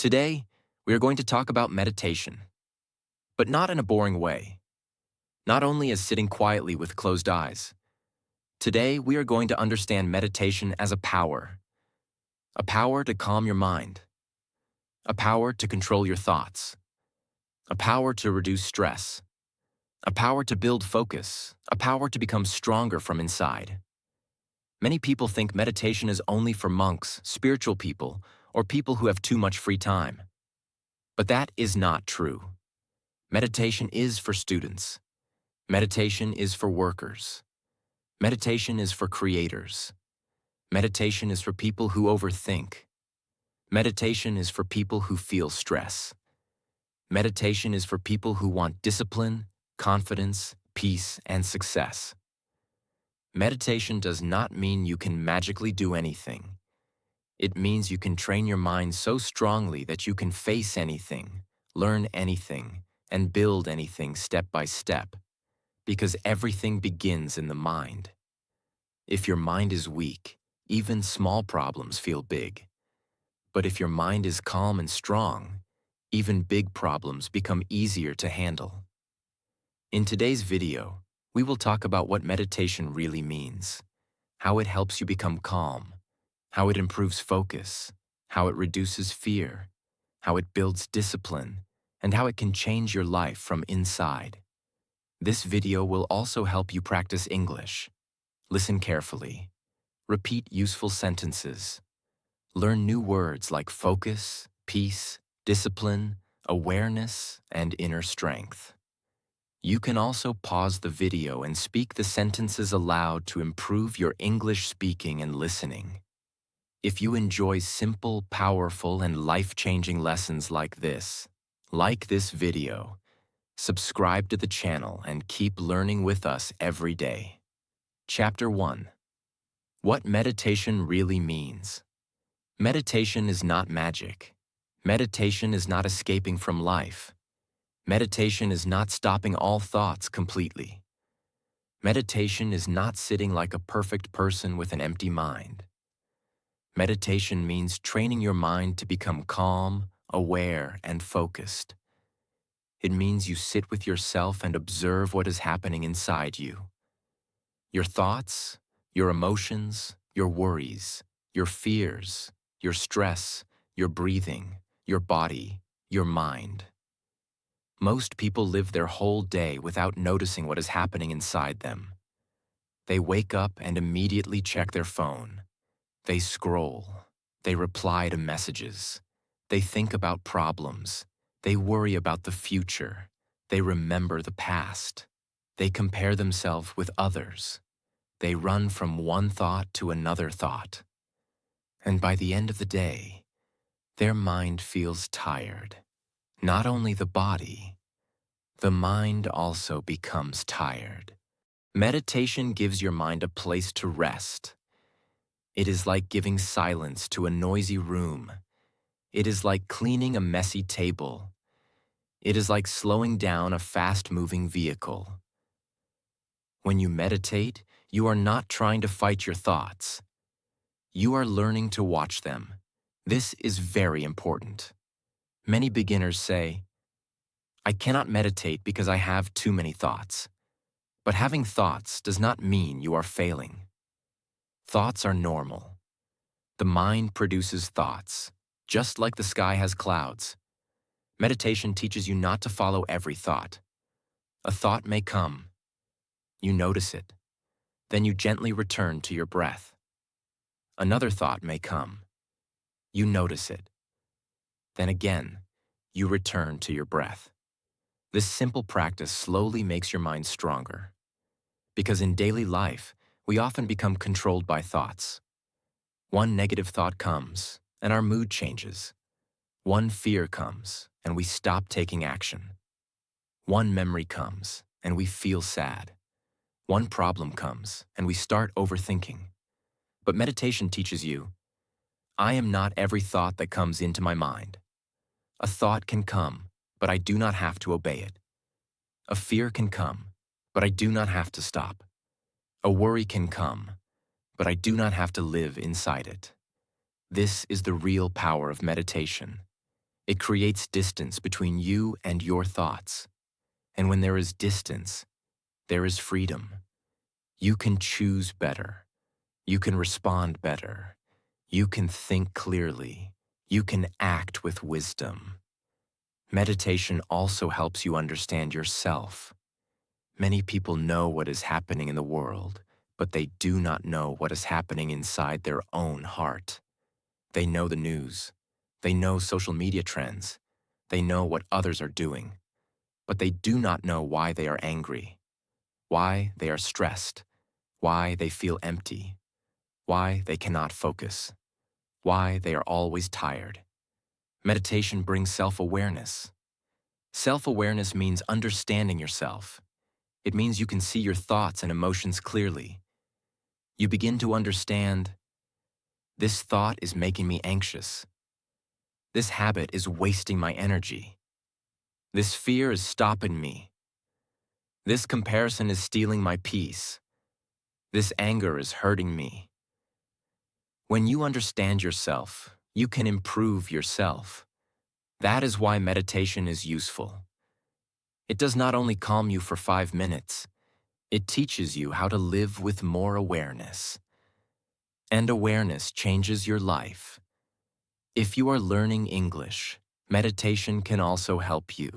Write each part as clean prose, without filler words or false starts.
Today, we are going to talk about meditation, but not in a boring way, not only as sitting quietly with closed eyes. Today, we are going to understand meditation as a power to calm your mind, a power to control your thoughts, a power to reduce stress, a power to build focus, a power to become stronger from inside. Many people think meditation is only for monks, spiritual people, or people who have too much free time. But that is not true. Meditation is for students. Meditation is for workers. Meditation is for creators. Meditation is for people who overthink. Meditation is for people who feel stress. Meditation is for people who want discipline, confidence, peace, and success. Meditation does not mean you can magically do anything. It means you can train your mind so strongly that you can face anything, learn anything, and build anything step by step, because everything begins in the mind. If your mind is weak, even small problems feel big. But if your mind is calm and strong, even big problems become easier to handle. In today's video, we will talk about what meditation really means, how it helps you become calm, how it improves focus, how it reduces fear, how it builds discipline, and how it can change your life from inside. This video will also help you practice English. Listen carefully. Repeat useful sentences. Learn new words like focus, peace, discipline, awareness, and inner strength. You can also pause the video and speak the sentences aloud to improve your English speaking and listening. If you enjoy simple, powerful, and life-changing lessons like this video, subscribe to the channel, and keep learning with us every day. Chapter 1. What meditation really means. Meditation is not magic. Meditation is not escaping from life. Meditation is not stopping all thoughts completely. Meditation is not sitting like a perfect person with an empty mind. Meditation means training your mind to become calm, aware, and focused. It means you sit with yourself and observe what is happening inside you. Your thoughts, your emotions, your worries, your fears, your stress, your breathing, your body, your mind. Most people live their whole day without noticing what is happening inside them. They wake up and immediately check their phone. They scroll. They reply to messages. They think about problems. They worry about the future. They remember the past. They compare themselves with others. They run from one thought to another thought. And by the end of the day, their mind feels tired. Not only the body, the mind also becomes tired. Meditation gives your mind a place to rest. It is like giving silence to a noisy room. It is like cleaning a messy table. It is like slowing down a fast-moving vehicle. When you meditate, you are not trying to fight your thoughts. You are learning to watch them. This is very important. Many beginners say, "I cannot meditate because I have too many thoughts." But having thoughts does not mean you are failing. Thoughts are normal. The mind produces thoughts, just like the sky has clouds. Meditation teaches you not to follow every thought. A thought may come. You notice it. Then you gently return to your breath. Another thought may come. You notice it. Then again, you return to your breath. This simple practice slowly makes your mind stronger. Because in daily life, we often become controlled by thoughts. One negative thought comes, and our mood changes. One fear comes, and we stop taking action. One memory comes, and we feel sad. One problem comes, and we start overthinking. But meditation teaches you, I am not every thought that comes into my mind. A thought can come, but I do not have to obey it. A fear can come, but I do not have to stop. A worry can come, but I do not have to live inside it. This is the real power of meditation. It creates distance between you and your thoughts. And when there is distance, there is freedom. You can choose better. You can respond better. You can think clearly. You can act with wisdom. Meditation also helps you understand yourself. Many people know what is happening in the world, but they do not know what is happening inside their own heart. They know the news. They know social media trends. They know what others are doing. But they do not know why they are angry, why they are stressed, why they feel empty, why they cannot focus, why they are always tired. Meditation brings self-awareness. Self-awareness means understanding yourself. It means you can see your thoughts and emotions clearly. You begin to understand, this thought is making me anxious. This habit is wasting my energy. This fear is stopping me. This comparison is stealing my peace. This anger is hurting me. When you understand yourself, you can improve yourself. That is why meditation is useful. It does not only calm you for 5 minutes, it teaches you how to live with more awareness. And awareness changes your life. If you are learning English, meditation can also help you.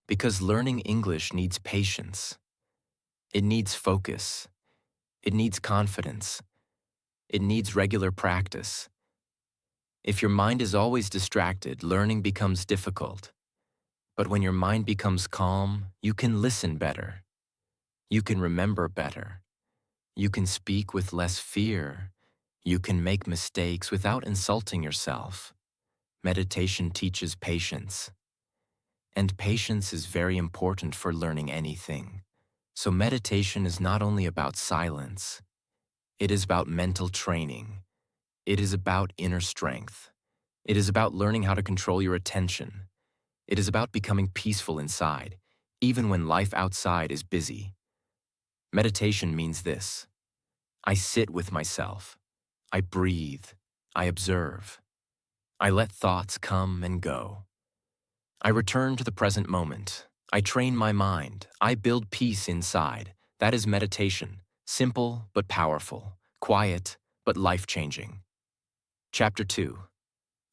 Because learning English needs patience. It needs focus. It needs confidence. It needs regular practice. If your mind is always distracted, learning becomes difficult. But when your mind becomes calm, you can listen better. You can remember better. You can speak with less fear. You can make mistakes without insulting yourself. Meditation teaches patience. And patience is very important for learning anything. So meditation is not only about silence. It is about mental training. It is about inner strength. It is about learning how to control your attention. It is about becoming peaceful inside, even when life outside is busy. Meditation means this. I sit with myself. I breathe. I observe. I let thoughts come and go. I return to the present moment. I train my mind. I build peace inside. That is meditation. Simple but powerful. Quiet but life-changing. Chapter 2.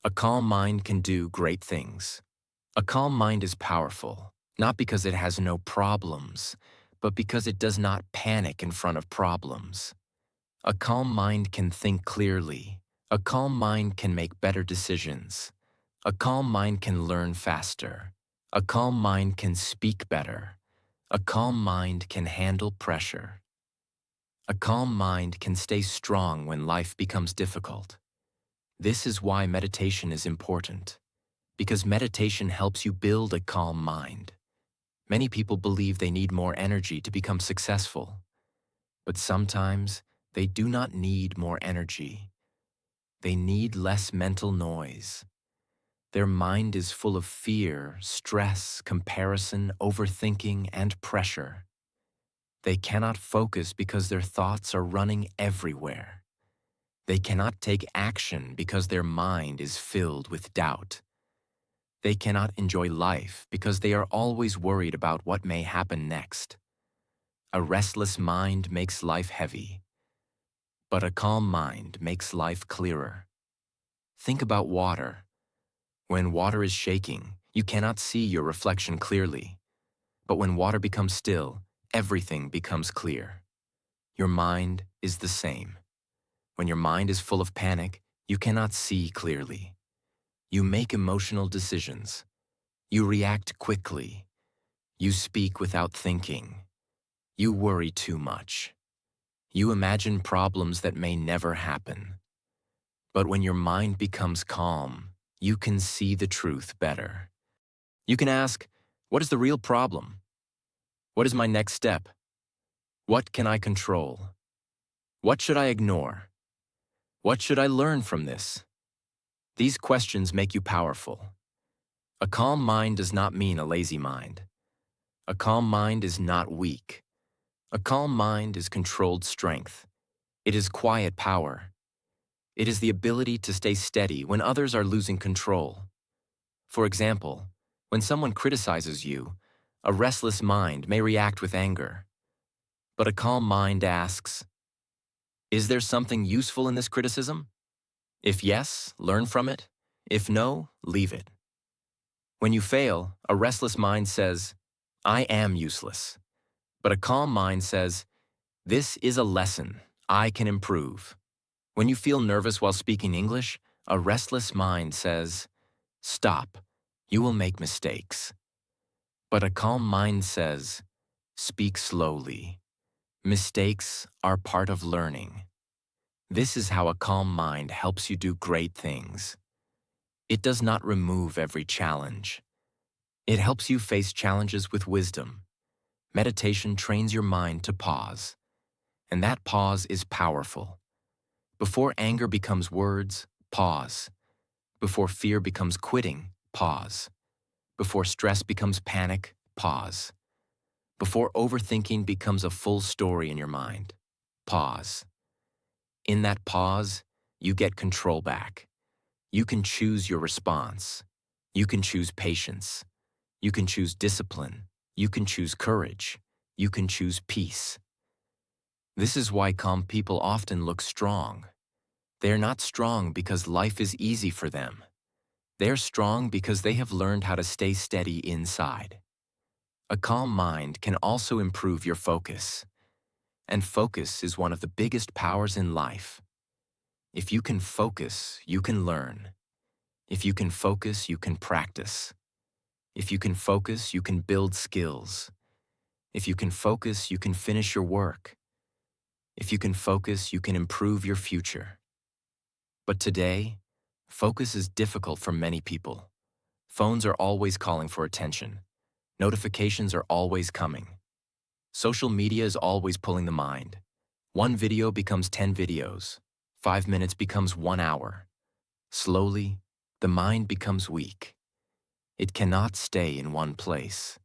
A calm mind can do great things. A calm mind is powerful, not because it has no problems, but because it does not panic in front of problems. A calm mind can think clearly. A calm mind can make better decisions. A calm mind can learn faster. A calm mind can speak better. A calm mind can handle pressure. A calm mind can stay strong when life becomes difficult. This is why meditation is important. Because meditation helps you build a calm mind. Many people believe they need more energy to become successful. But sometimes they do not need more energy. They need less mental noise. Their mind is full of fear, stress, comparison, overthinking, and pressure. They cannot focus because their thoughts are running everywhere. They cannot take action because their mind is filled with doubt. They cannot enjoy life because they are always worried about what may happen next. A restless mind makes life heavy, but a calm mind makes life clearer. Think about water. When water is shaking, you cannot see your reflection clearly. But when water becomes still, everything becomes clear. Your mind is the same. When your mind is full of panic, you cannot see clearly. You make emotional decisions. You react quickly. You speak without thinking. You worry too much. You imagine problems that may never happen. But when your mind becomes calm, you can see the truth better. You can ask, what is the real problem? What is my next step? What can I control? What should I ignore? What should I learn from this? These questions make you powerful. A calm mind does not mean a lazy mind. A calm mind is not weak. A calm mind is controlled strength. It is quiet power. It is the ability to stay steady when others are losing control. For example, when someone criticizes you, a restless mind may react with anger. But a calm mind asks, is there something useful in this criticism? If yes, learn from it. If no, leave it. When you fail, a restless mind says, I am useless. But a calm mind says, this is a lesson. I can improve. When you feel nervous while speaking English, a restless mind says, stop. You will make mistakes. But a calm mind says, speak slowly. Mistakes are part of learning. This is how a calm mind helps you do great things. It does not remove every challenge. It helps you face challenges with wisdom. Meditation trains your mind to pause, and that pause is powerful. Before anger becomes words, pause. Before fear becomes quitting, pause. Before stress becomes panic, pause. Before overthinking becomes a full story in your mind, pause. In that pause, you get control back. You can choose your response. You can choose patience. You can choose discipline. You can choose courage. You can choose peace. This is why calm people often look strong. They are not strong because life is easy for them. They are strong because they have learned how to stay steady inside. A calm mind can also improve your focus. And focus is one of the biggest powers in life. If you can focus, you can learn. If you can focus, you can practice. If you can focus, you can build skills. If you can focus, you can finish your work. If you can focus, you can improve your future. But today, focus is difficult for many people. Phones are always calling for attention. Notifications are always coming. Social media is always pulling the mind. One video becomes 10 videos. 5 minutes becomes 1 hour. Slowly, the mind becomes weak. It cannot stay in one place.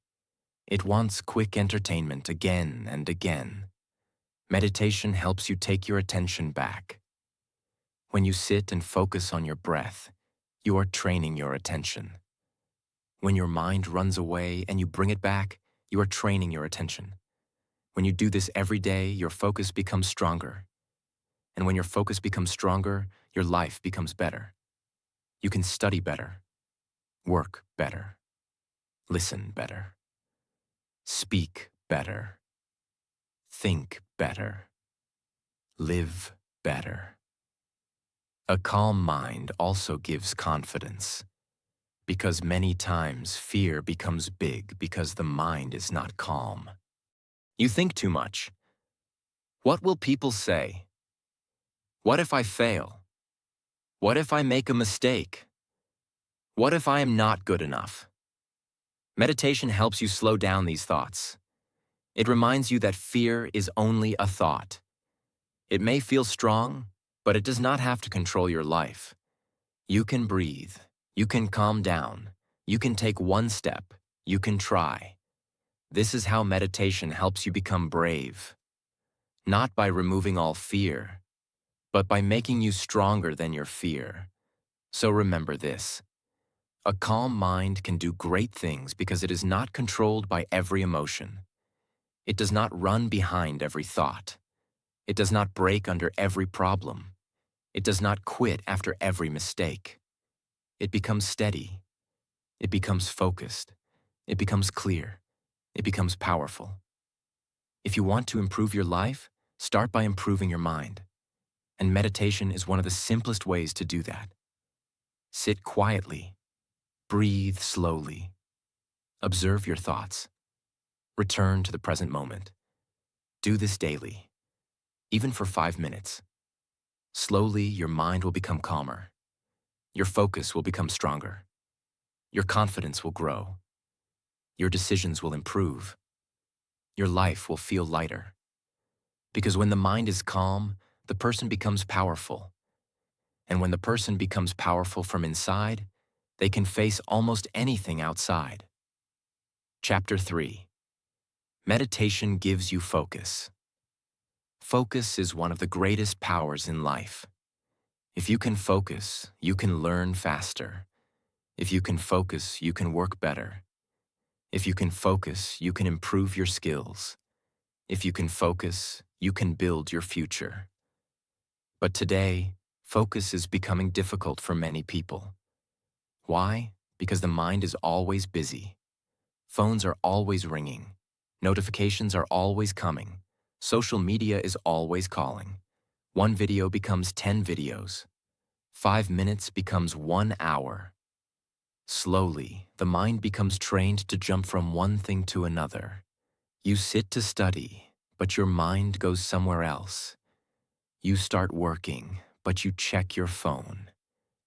It wants quick entertainment again and again. Meditation helps you take your attention back. When you sit and focus on your breath, you are training your attention. When your mind runs away and you bring it back, you are training your attention. When you do this every day, your focus becomes stronger. And when your focus becomes stronger, your life becomes better. You can study better, work better, listen better, speak better, think better, live better. A calm mind also gives confidence, because many times fear becomes big because the mind is not calm. You think too much. What will people say? What if I fail? What if I make a mistake? What if I am not good enough? Meditation helps you slow down these thoughts. It reminds you that fear is only a thought. It may feel strong, but it does not have to control your life. You can breathe. You can calm down. You can take one step. You can try. This is how meditation helps you become brave. Not by removing all fear, but by making you stronger than your fear. So remember this. A calm mind can do great things because it is not controlled by every emotion. It does not run behind every thought. It does not break under every problem. It does not quit after every mistake. It becomes steady. It becomes focused. It becomes clear. It becomes powerful. If you want to improve your life, start by improving your mind. And meditation is one of the simplest ways to do that. Sit quietly. Breathe slowly. Observe your thoughts. Return to the present moment. Do this daily, even for 5 minutes. Slowly, your mind will become calmer. Your focus will become stronger. Your confidence will grow. Your decisions will improve. Your life will feel lighter. Because when the mind is calm, the person becomes powerful. And when the person becomes powerful from inside, they can face almost anything outside. Chapter 3. Meditation gives you focus. Focus is one of the greatest powers in life. If you can focus, you can learn faster. If you can focus, you can work better. If you can focus, you can improve your skills. If you can focus, you can build your future. But today, focus is becoming difficult for many people. Why? Because the mind is always busy. Phones are always ringing. Notifications are always coming. Social media is always calling. One video becomes 10 videos. 5 minutes becomes 1 hour. Slowly, the mind becomes trained to jump from one thing to another. You sit to study, but your mind goes somewhere else. You start working, but you check your phone.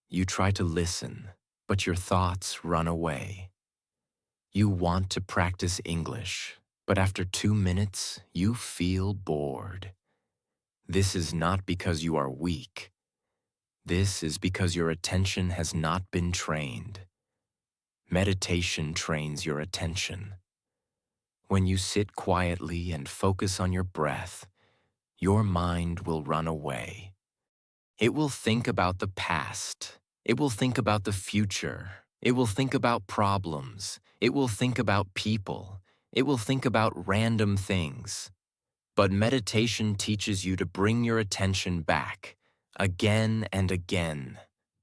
You try to listen, but your thoughts run away. You want to practice English, but after 2 minutes, you feel bored. This is not because you are weak. This is because your attention has not been trained. Meditation trains your attention. When you sit quietly and focus on your breath, your mind will run away. It will think about the past. It will think about the future. It will think about problems. It will think about people. It will think about random things. But meditation teaches you to bring your attention back, again and again,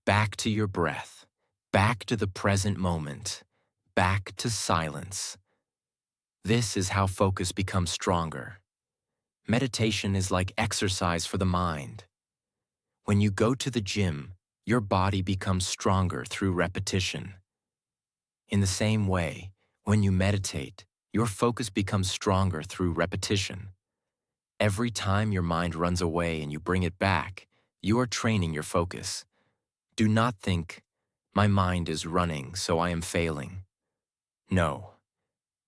back to your breath, back to the present moment, back to silence. This is how focus becomes stronger. Meditation is like exercise for the mind. When you go to the gym, your body becomes stronger through repetition. In the same way, when you meditate, your focus becomes stronger through repetition. Every time your mind runs away and you bring it back, you are training your focus. Do not think, my mind is running, so I am failing. No,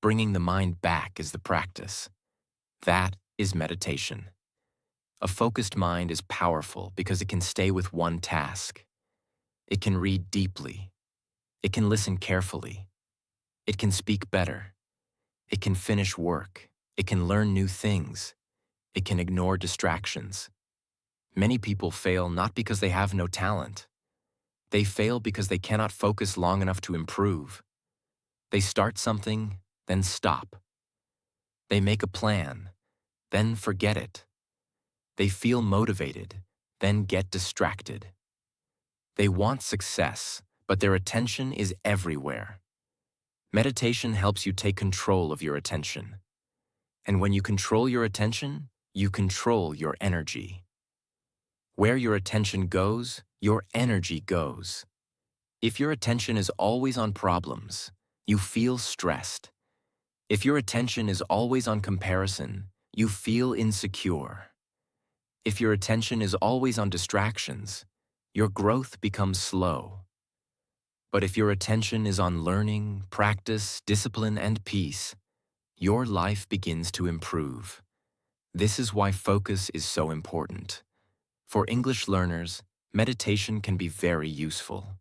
bringing the mind back is the practice. That is meditation. A focused mind is powerful because it can stay with one task. It can read deeply. It can listen carefully. It can speak better. It can finish work. It can learn new things. It can ignore distractions. Many people fail not because they have no talent. They fail because they cannot focus long enough to improve. They start something, then stop. They make a plan, then forget it. They feel motivated, then get distracted. They want success, but their attention is everywhere. Meditation helps you take control of your attention. And when you control your attention, you control your energy. Where your attention goes, your energy goes. If your attention is always on problems, you feel stressed. If your attention is always on comparison, you feel insecure. If your attention is always on distractions, your growth becomes slow. But if your attention is on learning, practice, discipline, and peace, your life begins to improve. This is why focus is so important. For English learners, meditation can be very useful.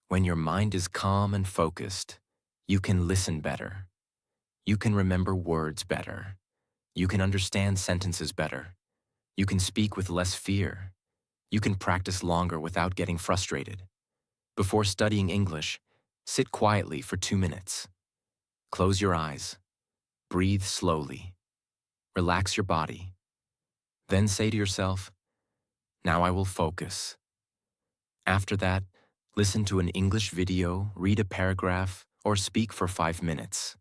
When your mind is calm and focused, you can listen better. You can remember words better. You can understand sentences better. You can speak with less fear. You can practice longer without getting frustrated. Before studying English, sit quietly for 2 minutes. Close your eyes. Breathe slowly. Relax your body. Then say to yourself, "Now I will focus." After that, listen to an English video, read a paragraph, or speak for 5 minutes.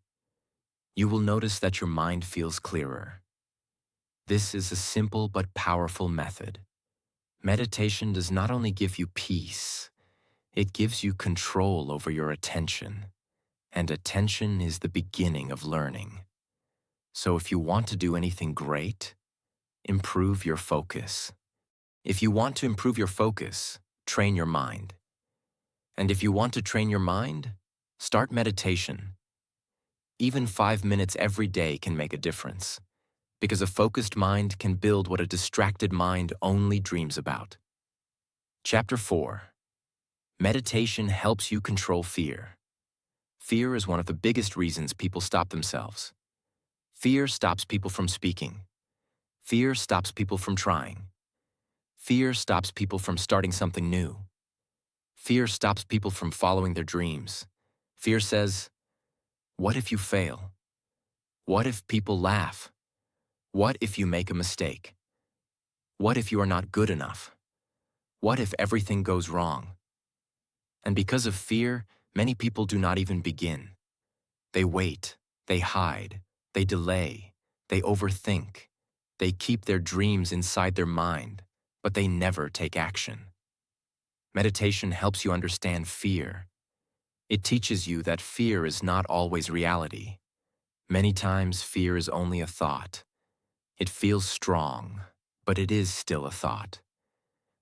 You will notice that your mind feels clearer. This is a simple but powerful method. Meditation does not only give you peace, it gives you control over your attention. And attention is the beginning of learning. So if you want to do anything great, improve your focus. If you want to improve your focus, train your mind. And if you want to train your mind, start meditation. Even 5 minutes every day can make a difference, because a focused mind can build what a distracted mind only dreams about. Chapter 4. Meditation helps you control fear. Fear is one of the biggest reasons people stop themselves. Fear stops people from speaking. Fear stops people from trying. Fear stops people from starting something new. Fear stops people from following their dreams. Fear says, what if you fail? What if people laugh? What if you make a mistake? What if you are not good enough? What if everything goes wrong? And because of fear, many people do not even begin. They wait, they hide, they delay, they overthink, they keep their dreams inside their mind, but they never take action. Meditation helps you understand fear. It teaches you that fear is not always reality. Many times, fear is only a thought. It feels strong, but it is still a thought.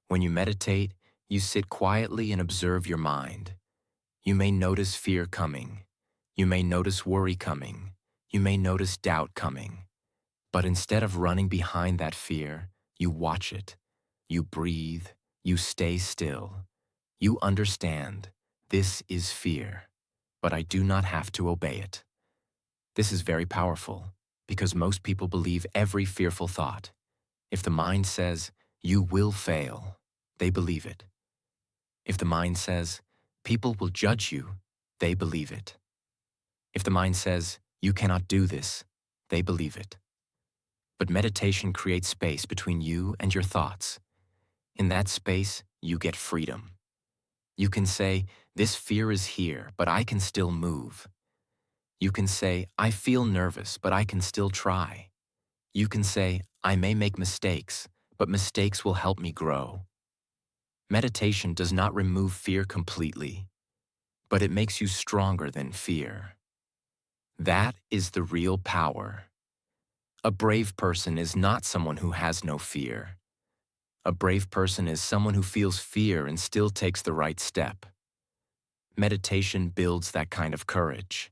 When you meditate, you sit quietly and observe your mind. You may notice fear coming. You may notice worry coming. You may notice doubt coming. But instead of running behind that fear, you watch it. You breathe. You stay still. You understand, this is fear, but I do not have to obey it. This is very powerful, because most people believe every fearful thought. If the mind says, you will fail, they believe it. If the mind says, people will judge you, they believe it. If the mind says, you cannot do this, they believe it. But meditation creates space between you and your thoughts. In that space, you get freedom. You can say, this fear is here, but I can still move. You can say, I feel nervous, but I can still try. You can say, I may make mistakes, but mistakes will help me grow. Meditation does not remove fear completely, but it makes you stronger than fear. That is the real power. A brave person is not someone who has no fear. A brave person is someone who feels fear and still takes the right step. Meditation builds that kind of courage.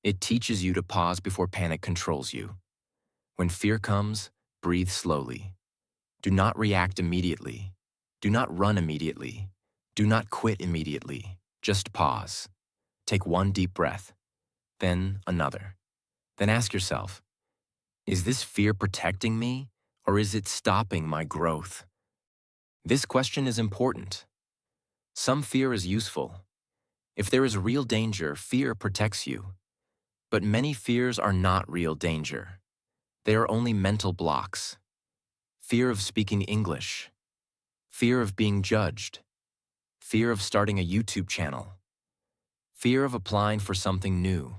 It teaches you to pause before panic controls you. When fear comes, breathe slowly. Do not react immediately. Do not run immediately. Do not quit immediately. Just pause. Take one deep breath, then another. Then ask yourself, is this fear protecting me, or is it stopping my growth? This question is important. Some fear is useful. If there is real danger, fear protects you. But many fears are not real danger. They are only mental blocks. Fear of speaking English. Fear of being judged. Fear of starting a YouTube channel. Fear of applying for something new.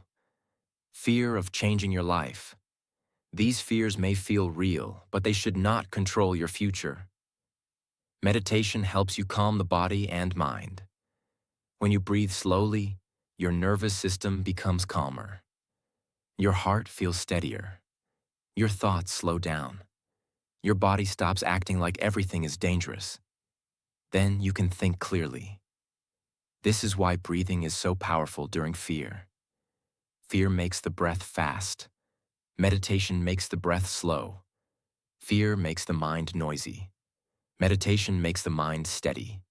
Fear of changing your life. These fears may feel real, but they should not control your future. Meditation helps you calm the body and mind. When you breathe slowly, your nervous system becomes calmer. Your heart feels steadier. Your thoughts slow down. Your body stops acting like everything is dangerous. Then you can think clearly. This is why breathing is so powerful during fear. Fear makes the breath fast. Meditation makes the breath slow. Fear makes the mind noisy. Meditation makes the mind steady.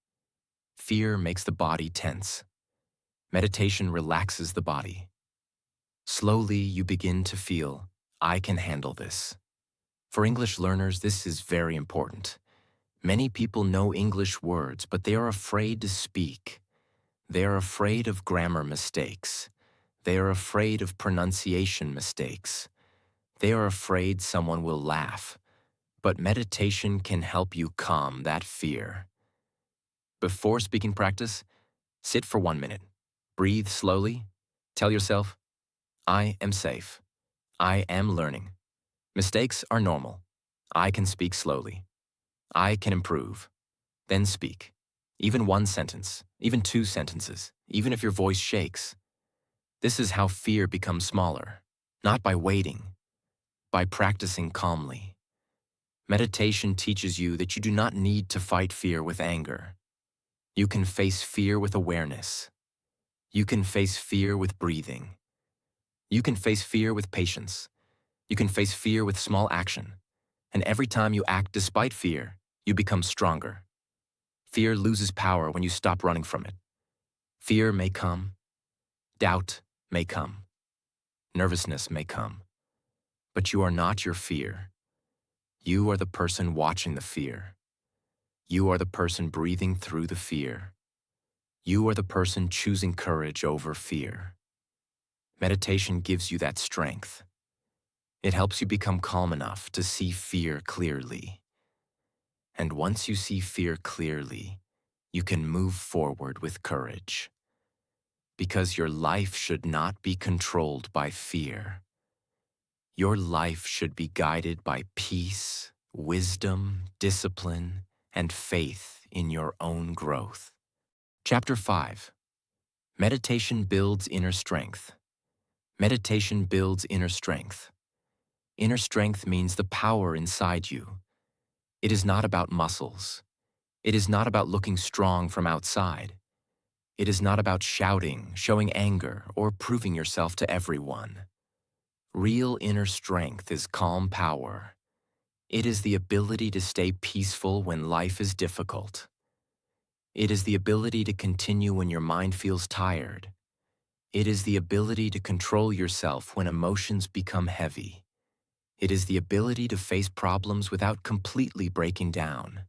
Fear makes the body tense. Meditation relaxes the body. Slowly, you begin to feel, I can handle this. For English learners, this is very important. Many people know English words, but they are afraid to speak. They are afraid of grammar mistakes. They are afraid of pronunciation mistakes. They are afraid someone will laugh. But meditation can help you calm that fear. Before speaking practice, sit for 1 minute. Breathe slowly. Tell yourself, I am safe. I am learning. Mistakes are normal. I can speak slowly. I can improve. Then speak. Even one sentence, even 2 sentences, even if your voice shakes. This is how fear becomes smaller, not by waiting, by practicing calmly. Meditation teaches you that you do not need to fight fear with anger. You can face fear with awareness. You can face fear with breathing. You can face fear with patience. You can face fear with small action. And every time you act despite fear, you become stronger. Fear loses power when you stop running from it. Fear may come. Doubt may come. Nervousness may come. But you are not your fear. You are the person watching the fear. You are the person breathing through the fear. You are the person choosing courage over fear. Meditation gives you that strength. It helps you become calm enough to see fear clearly. And once you see fear clearly, you can move forward with courage. Because your life should not be controlled by fear. Your life should be guided by peace, wisdom, discipline, and faith in your own growth. Chapter 5. Meditation builds inner strength. Meditation builds inner strength. Inner strength means the power inside you. It is not about muscles. It is not about looking strong from outside. It is not about shouting, showing anger, or proving yourself to everyone. Real inner strength is calm power. It is the ability to stay peaceful when life is difficult. It is the ability to continue when your mind feels tired. It is the ability to control yourself when emotions become heavy. It is the ability to face problems without completely breaking down.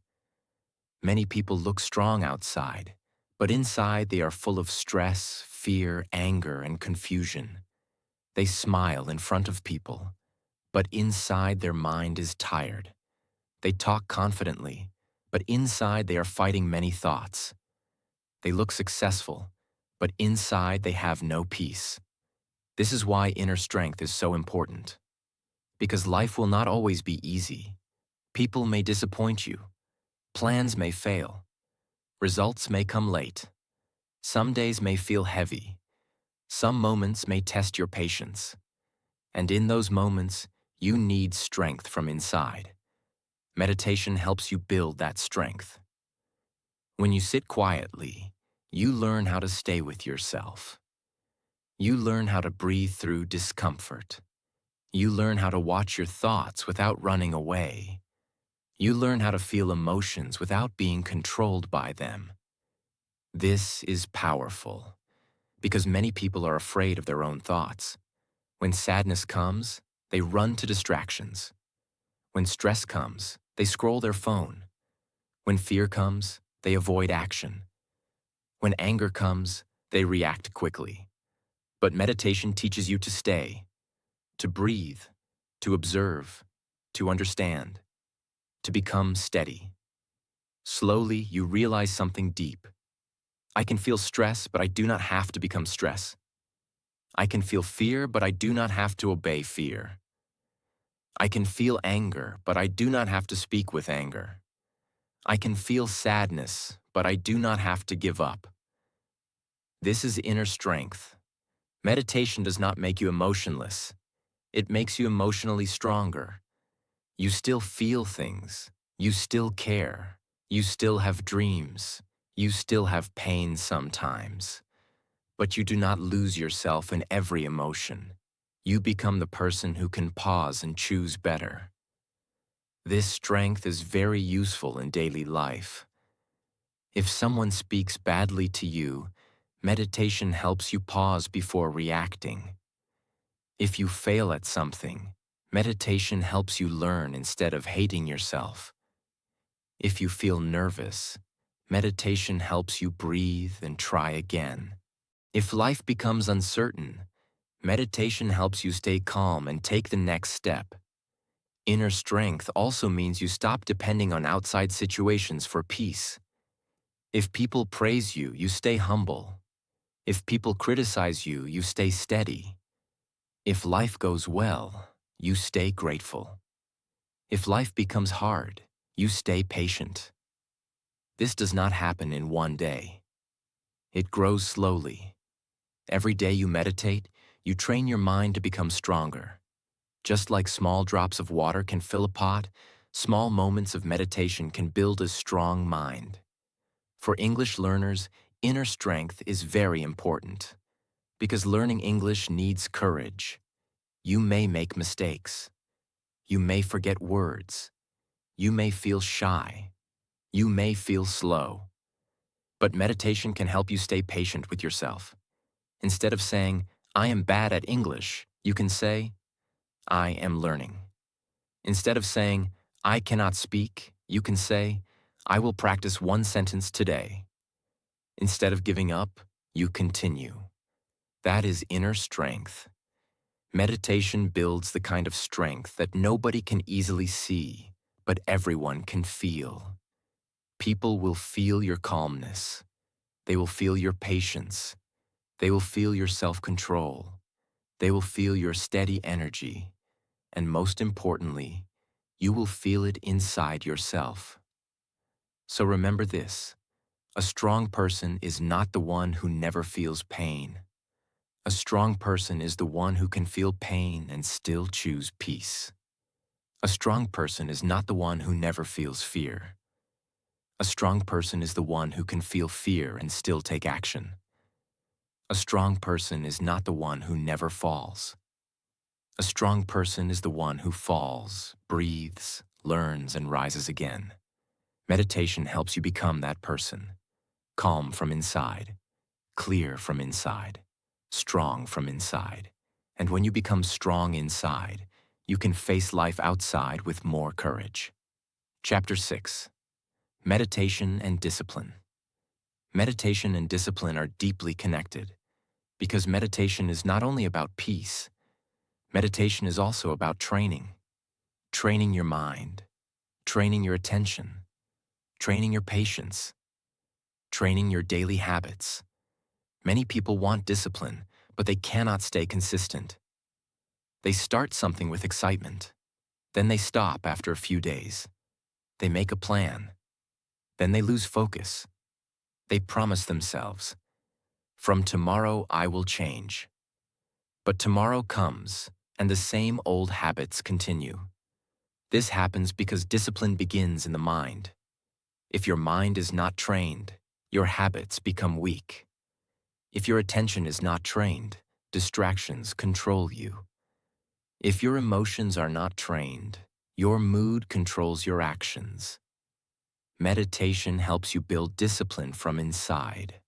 Many people look strong outside, but inside they are full of stress, fear, anger, and confusion. They smile in front of people, but inside their mind is tired. They talk confidently, but inside they are fighting many thoughts. They look successful, but inside they have no peace. This is why inner strength is so important. Because life will not always be easy. People may disappoint you. Plans may fail. Results may come late. Some days may feel heavy. Some moments may test your patience. And in those moments, you need strength from inside. Meditation helps you build that strength. When you sit quietly, you learn how to stay with yourself. You learn how to breathe through discomfort. You learn how to watch your thoughts without running away. You learn how to feel emotions without being controlled by them. This is powerful, because many people are afraid of their own thoughts. When sadness comes, they run to distractions. When stress comes, they scroll their phone. When fear comes, they avoid action. When anger comes, they react quickly. But meditation teaches you to stay, to breathe, to observe, to understand, to become steady. Slowly, you realize something deep. I can feel stress, but I do not have to become stress. I can feel fear, but I do not have to obey fear. I can feel anger, but I do not have to speak with anger. I can feel sadness, but I do not have to give up. This is inner strength. Meditation does not make you emotionless. It makes you emotionally stronger. You still feel things. You still care. You still have dreams. You still have pain sometimes. But you do not lose yourself in every emotion. You become the person who can pause and choose better. This strength is very useful in daily life. If someone speaks badly to you, meditation helps you pause before reacting. If you fail at something, meditation helps you learn instead of hating yourself. If you feel nervous, meditation helps you breathe and try again. If life becomes uncertain, meditation helps you stay calm and take the next step. Inner strength also means you stop depending on outside situations for peace. If people praise you, you stay humble. If people criticize you, you stay steady. If life goes well, you stay grateful. If life becomes hard, you stay patient. This does not happen in one day. It grows slowly. Every day you meditate, you train your mind to become stronger. Just like small drops of water can fill a pot, small moments of meditation can build a strong mind. For English learners, inner strength is very important. Because learning English needs courage. You may make mistakes. You may forget words. You may feel shy. You may feel slow. But meditation can help you stay patient with yourself. Instead of saying, I am bad at English, you can say, I am learning. Instead of saying, I cannot speak, you can say, I will practice one sentence today. Instead of giving up, you continue. That is inner strength. Meditation builds the kind of strength that nobody can easily see, but everyone can feel. People will feel your calmness. They will feel your patience. They will feel your self-control. They will feel your steady energy. And most importantly, you will feel it inside yourself. So remember this: a strong person is not the one who never feels pain. A strong person is the one who can feel pain and still choose peace. A strong person is not the one who never feels fear. A strong person is the one who can feel fear and still take action. A strong person is not the one who never falls. A strong person is the one who falls, breathes, learns, and rises again. Meditation helps you become that person. Calm from inside, clear from inside, strong from inside. And when you become strong inside, you can face life outside with more courage. Chapter 6. Meditation and Discipline. Meditation and discipline are deeply connected, because meditation is not only about peace, meditation is also about training. Training your mind, training your attention, training your patience, training your daily habits. Many people want discipline, but they cannot stay consistent. They start something with excitement. Then they stop after a few days. They make a plan. Then they lose focus. They promise themselves, "From tomorrow I will change." But tomorrow comes, and the same old habits continue. This happens because discipline begins in the mind. If your mind is not trained, your habits become weak. If your attention is not trained, distractions control you. If your emotions are not trained, your mood controls your actions. Meditation helps you build discipline from inside.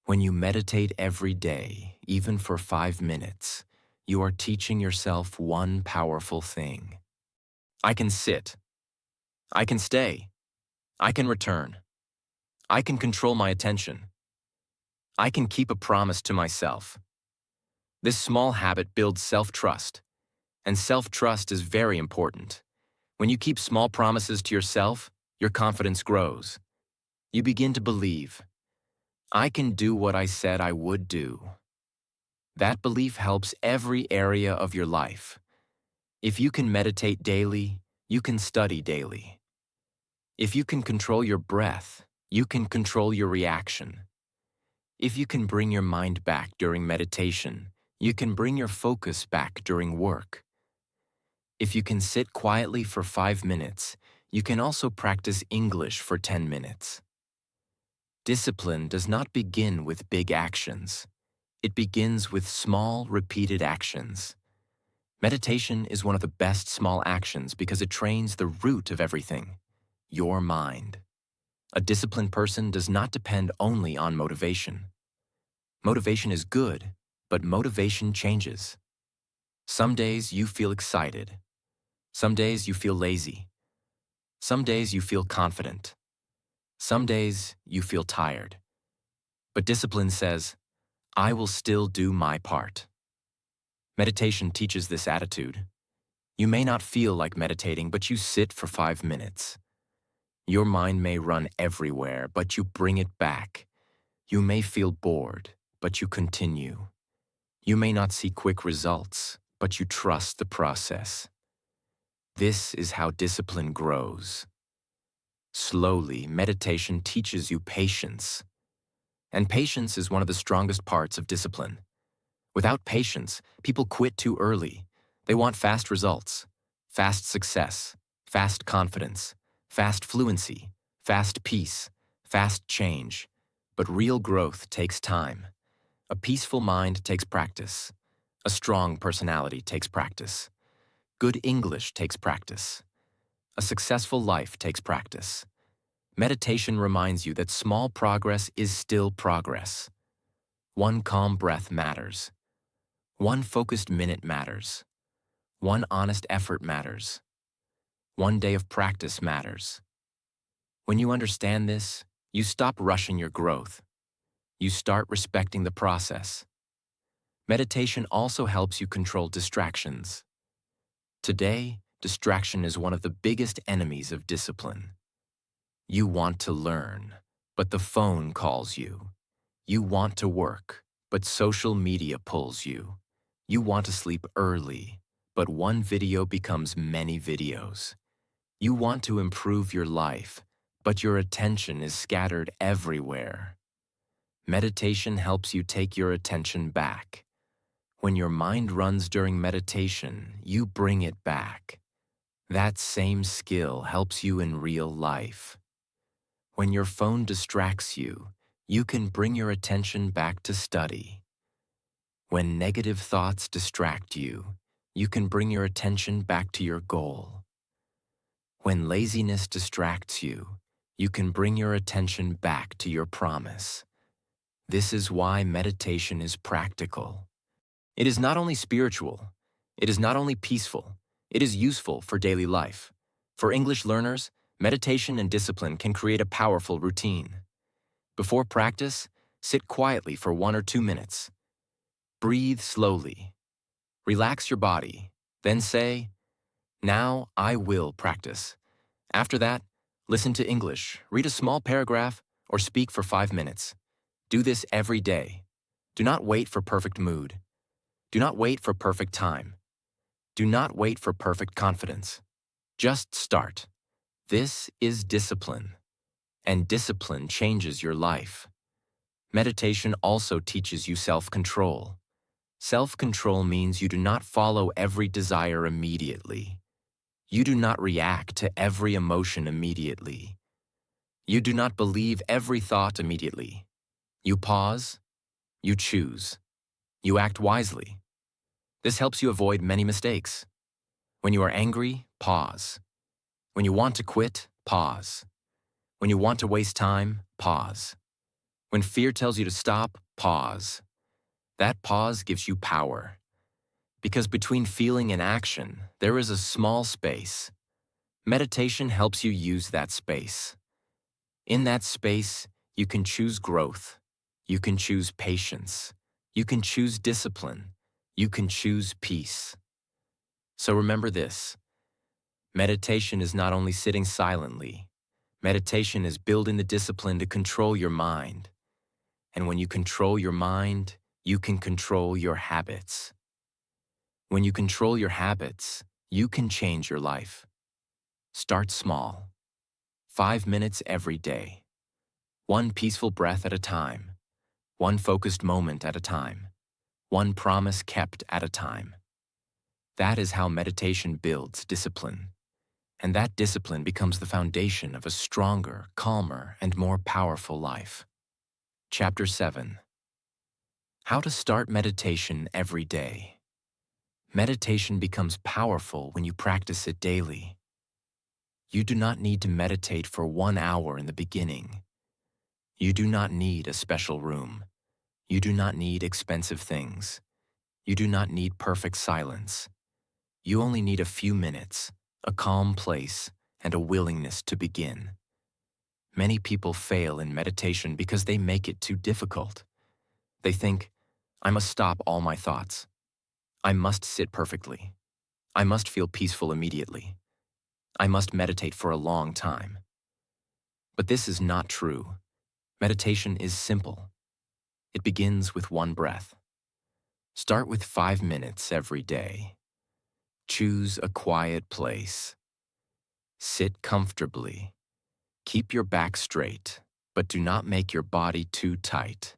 When you meditate every day, even for 5 minutes, you are teaching yourself one powerful thing. I can sit. I can stay. I can return. I can control my attention. I can keep a promise to myself. This small habit builds self-trust, and self-trust is very important. When you keep small promises to yourself, your confidence grows. You begin to believe, "I can do what I said I would do." That belief helps every area of your life. If you can meditate daily, you can study daily. If you can control your breath, you can control your reaction. If you can bring your mind back during meditation, you can bring your focus back during work. If you can sit quietly for 5 minutes, you can also practice English for 10 minutes. Discipline does not begin with big actions. It begins with small, repeated actions. Meditation is one of the best small actions because it trains the root of everything, your mind. A disciplined person does not depend only on motivation. Motivation is good, but motivation changes. Some days you feel excited. Some days you feel lazy. Some days you feel confident. Some days you feel tired. But discipline says, "I will still do my part." Meditation teaches this attitude. You may not feel like meditating, but you sit for 5 minutes. Your mind may run everywhere, but you bring it back. You may feel bored, but you continue. You may not see quick results, but you trust the process. This is how discipline grows. Slowly, meditation teaches you patience. And patience is one of the strongest parts of discipline. Without patience, people quit too early. They want fast results, fast success, fast confidence, fast fluency, fast peace, fast change. But real growth takes time. A peaceful mind takes practice. A strong personality takes practice. Good English takes practice. A successful life takes practice. Meditation reminds you that small progress is still progress. One calm breath matters. One focused minute matters. One honest effort matters. One day of practice matters. When you understand this, You stop rushing your growth. You start respecting the process. Meditation also helps you control distractions. Today, distraction is one of the biggest enemies of discipline. You want to learn, but the phone calls you. You want to work, but social media pulls you. You want to sleep early, but one video becomes many videos. You want to improve your life, but your attention is scattered everywhere. Meditation helps you take your attention back. When your mind runs during meditation, you bring it back. That same skill helps you in real life. When your phone distracts you, you can bring your attention back to study. When negative thoughts distract you, you can bring your attention back to your goal. When laziness distracts you, you can bring your attention back to your promise. This is why meditation is practical. It is not only spiritual, it is not only peaceful, it is useful for daily life. For English learners, meditation and discipline can create a powerful routine. Before practice, sit quietly for 1 or 2 minutes. Breathe slowly. Relax your body. Then say, "Now I will practice." After that, listen to English, read a small paragraph, or speak for 5 minutes. Do this every day. Do not wait for perfect mood. Do not wait for perfect time. Do not wait for perfect confidence. Just start. This is discipline, and discipline changes your life. Meditation also teaches you self-control. Self-control means you do not follow every desire immediately. You do not react to every emotion immediately. You do not believe every thought immediately. You pause. You choose. You act wisely. This helps you avoid many mistakes. When you are angry, pause. When you want to quit, pause. When you want to waste time, pause. When fear tells you to stop, pause. That pause gives you power. Because between feeling and action, there is a small space. Meditation helps you use that space. In that space, you can choose growth. You can choose patience. You can choose discipline. You can choose peace. So remember this. Meditation is not only sitting silently. Meditation is building the discipline to control your mind. And when you control your mind, you can control your habits. When you control your habits, you can change your life. Start small. 5 minutes every day. One peaceful breath at a time. One focused moment at a time. One promise kept at a time. That is how meditation builds discipline. And that discipline becomes the foundation of a stronger, calmer, and more powerful life. Chapter 7. How to start meditation every day. Meditation becomes powerful when you practice it daily. You do not need to meditate for 1 hour in the beginning. You do not need a special room. You do not need expensive things. You do not need perfect silence. You only need a few minutes, a calm place, and a willingness to begin. Many people fail in meditation because they make it too difficult. They think, I must stop all my thoughts. I must sit perfectly. I must feel peaceful immediately. I must meditate for a long time. But this is not true. Meditation is simple. It begins with 1 breath. Start with 5 minutes every day. Choose a quiet place. Sit comfortably. Keep your back straight, but do not make your body too tight.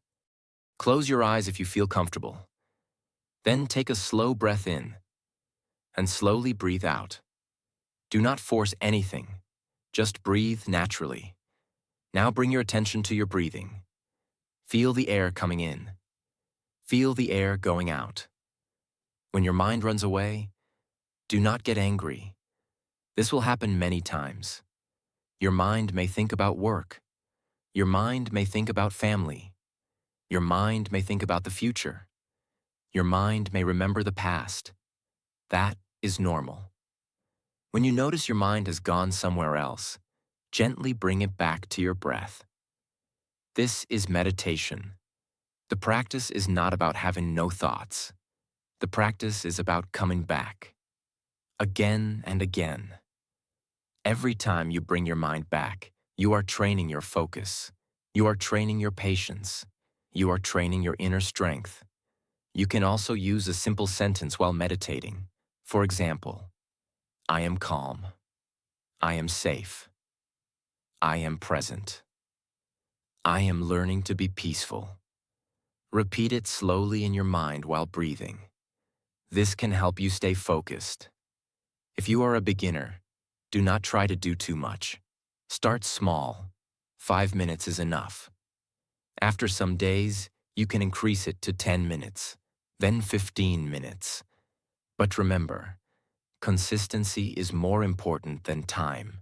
Close your eyes if you feel comfortable. Then take a slow breath in and slowly breathe out. Do not force anything. Just breathe naturally. Now bring your attention to your breathing. Feel the air coming in. Feel the air going out. When your mind runs away, do not get angry. This will happen many times. Your mind may think about work. Your mind may think about family. Your mind may think about the future. Your mind may remember the past. That is normal. When you notice your mind has gone somewhere else, gently bring it back to your breath. This is meditation. The practice is not about having no thoughts. The practice is about coming back, again and again. Every time you bring your mind back, you are training your focus. You are training your patience. You are training your inner strength. You can also use a simple sentence while meditating. For example, I am calm. I am safe. I am present. I am learning to be peaceful. Repeat it slowly in your mind while breathing. This can help you stay focused. If you are a beginner, do not try to do too much. Start small. 5 minutes is enough. After some days, you can increase it to 10 minutes, then 15 minutes. But remember, consistency is more important than time.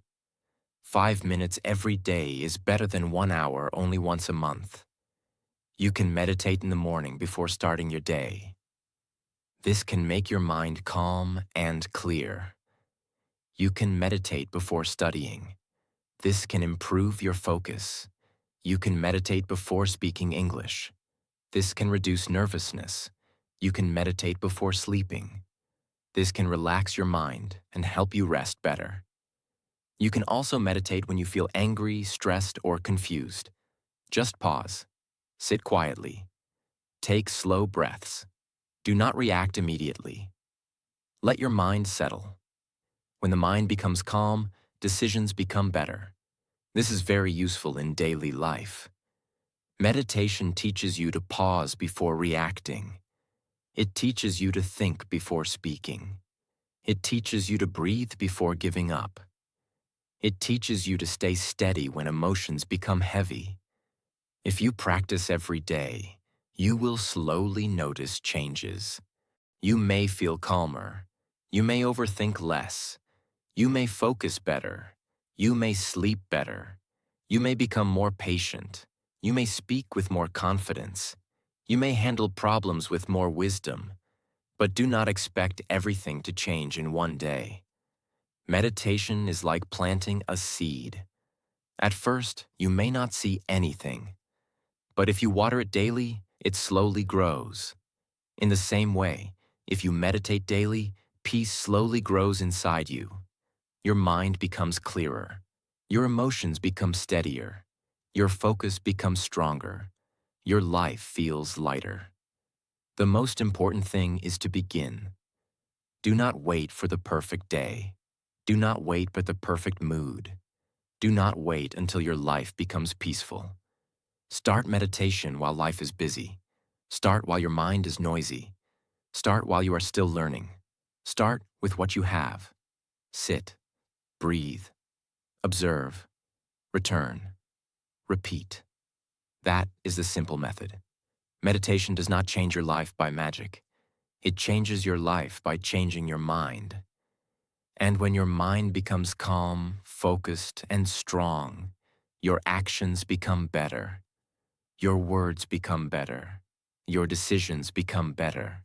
5 minutes every day is better than 1 hour only once a month. You can meditate in the morning before starting your day. This can make your mind calm and clear. You can meditate before studying. This can improve your focus. You can meditate before speaking English. This can reduce nervousness. You can meditate before sleeping. This can relax your mind and help you rest better. You can also meditate when you feel angry, stressed, or confused. Just pause. Sit quietly. Take slow breaths. Do not react immediately. Let your mind settle. When the mind becomes calm, decisions become better. This is very useful in daily life. Meditation teaches you to pause before reacting. It teaches you to think before speaking. It teaches you to breathe before giving up. It teaches you to stay steady when emotions become heavy. If you practice every day, you will slowly notice changes. You may feel calmer. You may overthink less. You may focus better. You may sleep better. You may become more patient. You may speak with more confidence. You may handle problems with more wisdom. But do not expect everything to change in one day. Meditation is like planting a seed. At first, you may not see anything. But if you water it daily, it slowly grows. In the same way, if you meditate daily, peace slowly grows inside you. Your mind becomes clearer. Your emotions become steadier. Your focus becomes stronger. Your life feels lighter. The most important thing is to begin. Do not wait for the perfect day. Do not wait for the perfect mood. Do not wait until your life becomes peaceful. Start meditation while life is busy. Start while your mind is noisy. Start while you are still learning. Start with what you have. Sit, breathe, observe, return, repeat. That is the simple method. Meditation does not change your life by magic. It changes your life by changing your mind. And when your mind becomes calm, focused, and strong, your actions become better. Your words become better. Your decisions become better.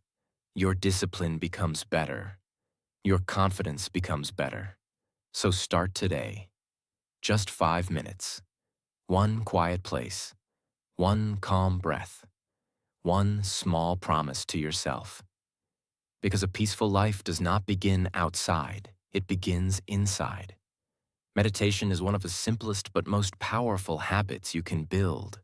Your discipline becomes better. Your confidence becomes better. So start today. Just 5 minutes. One quiet place. One calm breath. One small promise to yourself. Because a peaceful life does not begin outside. It begins inside. Meditation is one of the simplest but most powerful habits you can build.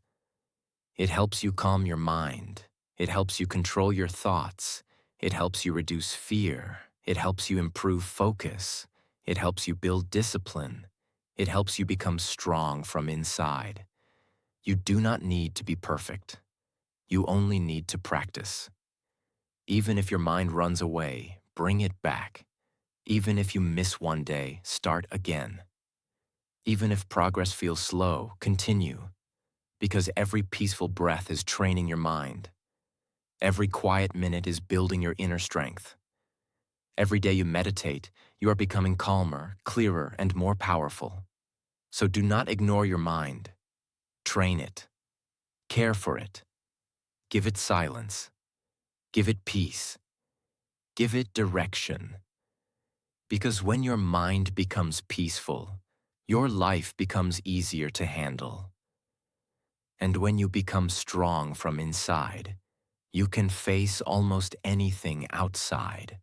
It helps you calm your mind. It helps you control your thoughts. It helps you reduce fear. It helps you improve focus. It helps you build discipline. It helps you become strong from inside. You do not need to be perfect. You only need to practice. Even if your mind runs away, bring it back. Even if you miss one day, start again. Even if progress feels slow, continue. Because every peaceful breath is training your mind. Every quiet minute is building your inner strength. Every day you meditate, you are becoming calmer, clearer, and more powerful. So do not ignore your mind. Train it. Care for it. Give it silence. Give it peace. Give it direction. Because when your mind becomes peaceful, your life becomes easier to handle. And when you become strong from inside, you can face almost anything outside.